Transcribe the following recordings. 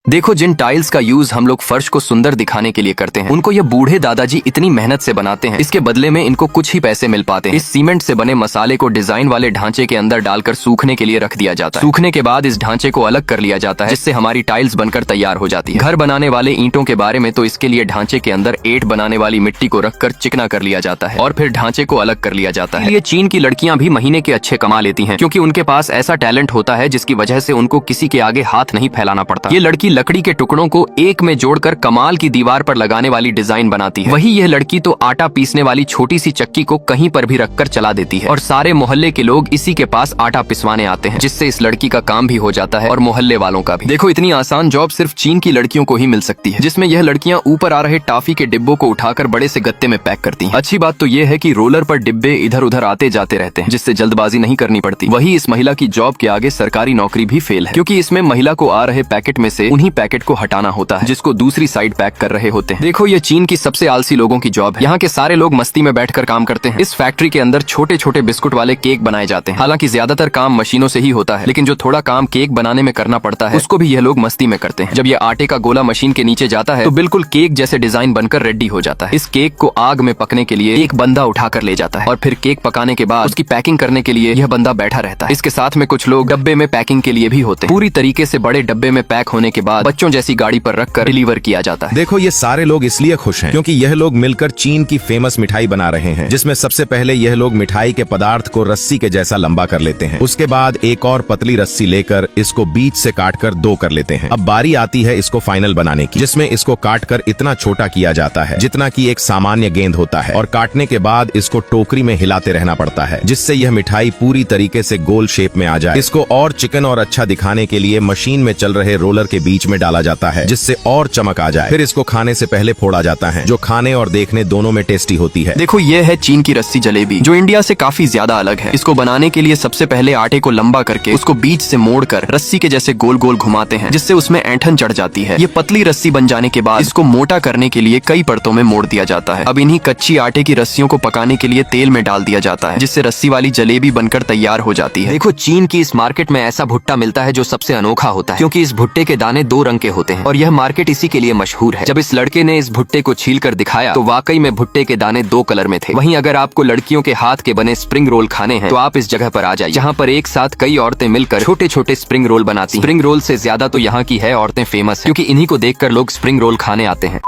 देखो, जिन टाइल्स का यूज हम लोग फर्श को सुंदर दिखाने के लिए करते हैं, उनको ये बूढ़े दादाजी इतनी मेहनत से बनाते हैं। इसके बदले में इनको कुछ ही पैसे मिल पाते हैं। इस सीमेंट से बने मसाले को डिजाइन वाले ढांचे के अंदर डालकर सूखने के लिए रख दिया जाता है। सूखने के बाद इस ढांचे को अलग कर लिया जाता है, जिससे हमारी टाइल्स बनकर तैयार हो जाती है। घर बनाने वाले ईंटों के बारे में तो इसके लिए ढांचे के अंदर ईंट बनाने वाली मिट्टी को रखकर चिकना कर लिया जाता है और फिर ढांचे को अलग कर लिया जाता है। ये चीन की लड़कियां भी महीने के अच्छे कमा लेती हैं, क्योंकि उनके पास ऐसा टैलेंट होता है जिसकी वजह से उनको किसी के आगे हाथ नहीं फैलाना पड़ता। ये लड़की लकड़ी के टुकड़ों को एक में जोड़कर कमाल की दीवार पर लगाने वाली डिजाइन बनाती है। वही यह लड़की तो आटा पीसने वाली छोटी सी चक्की को कहीं पर भी रखकर चला देती है और सारे मोहल्ले के लोग इसी के पास आटा पिसवाने आते हैं, जिससे इस लड़की का काम भी हो जाता है और मोहल्ले वालों का भी। देखो, इतनी आसान जॉब सिर्फ चीन की लड़कियों को ही मिल सकती है, जिसमें यह लड़कियां ऊपर आ रहे टॉफी के डिब्बों को उठाकर बड़े से गत्ते में पैक करती हैं। अच्छी बात तो यह है कि रोलर पर डिब्बे इधर उधर आते जाते रहते हैं, जिससे जल्दबाजी नहीं करनी पड़ती। वही इस महिला की जॉब के आगे सरकारी नौकरी भी फेल है, क्योंकि इसमें महिला को आ रहे पैकेट में से उन्हीं पैकेट को हटाना होता है, जिसको दूसरी साइड पैक कर रहे होते हैं। देखो, ये चीन की सबसे आलसी लोगों की जॉब है। यहाँ के सारे लोग मस्ती में बैठकर काम करते हैं। इस फैक्ट्री के अंदर छोटे छोटे बिस्कुट वाले केक बनाए जाते हैं। हालांकि ज्यादातर काम मशीनों से ही होता है, लेकिन जो थोड़ा काम केक बनाने में करना पड़ता है, उसको भी यह लोग मस्ती में करते हैं। जब ये आटे का गोला मशीन के नीचे जाता है, तो बिल्कुल केक जैसे डिजाइन बनकर रेडी हो जाता है। इस केक को आग में पकने के लिए एक बंदा उठाकर ले जाता है और फिर केक पकाने के बाद उसकी पैकिंग करने के लिए यह बंदा बैठा रहता है। इसके साथ में कुछ लोग डब्बे में पैकिंग के लिए भी होते हैं। पूरी तरीके से बड़े डब्बे में पैक होने के बाद बच्चों जैसी गाड़ी पर रखकर डिलीवर किया जाता है। देखो, ये सारे लोग इसलिए खुश हैं क्योंकि यह लोग मिलकर चीन की फेमस मिठाई बना रहे हैं, जिसमें सबसे पहले यह लोग मिठाई के पदार्थ को रस्सी के जैसा लंबा कर लेते हैं। उसके बाद एक और पतली रस्सी लेकर इसको बीच से काटकर दो कर लेते हैं। अब बारी आती है इसको फाइनल बनाने की, जिसमें इसको काटकर इतना छोटा किया जाता है जितना कि एक सामान्य गेंद होता है, और काटने के बाद इसको टोकरी में हिलाते रहना पड़ता है, जिससे यह मिठाई पूरी तरीके से गोल शेप में आ जाए। इसको और चिकन और अच्छा दिखाने के लिए मशीन में चल रहे रोलर के बीच में डाला जाता है, जिससे और चमक आ जाए। फिर इसको खाने से पहले फोड़ा जाता है, जो खाने और देखने दोनों में टेस्टी होती है। देखो, ये है चीन की रस्सी जलेबी, जो इंडिया से काफी ज्यादा अलग है। इसको बनाने के लिए सबसे पहले आटे को लंबा करके उसको बीच से मोड़कर रस्सी के जैसे गोल गोल घुमाते हैं, जिससे उसमें ऐंठन चढ़ जाती है। ये पतली रस्सी बन जाने के बाद इसको मोटा करने के लिए कई परतों में मोड़ दिया जाता है। अब इन्हीं कच्ची आटे की रस्सियों को पकाने के लिए तेल में डाल दिया जाता है, जिससे रस्सी वाली जलेबी बनकर तैयार हो जाती है। देखो, चीन की इस मार्केट में ऐसा भुट्टा मिलता है जो सबसे अनोखा होता है, क्योंकि इस भुट्टे के दाने 2 रंग के होते हैं और यह मार्केट इसी के लिए मशहूर है। जब इस लड़के ने इस भुट्टे को छील कर दिखाया तो वाकई में भुट्टे के दाने 2 कलर में थे। वहीं अगर आपको लड़कियों के हाथ के बने स्प्रिंग रोल खाने हैं, तो आप इस जगह पर आ जाइए, जहाँ पर एक साथ कई औरतें मिलकर छोटे छोटे स्प्रिंग रोल बनाती हैं। स्प्रिंग रोल से ज्यादा तो यहाँ की है औरतें फेमस हैं, क्योंकि इन्हीं को देखकर लोग स्प्रिंग रोल खाने आते हैं।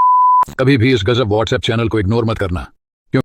कभी भी इस गजब व्हाट्सएप चैनल को इग्नोर मत करना।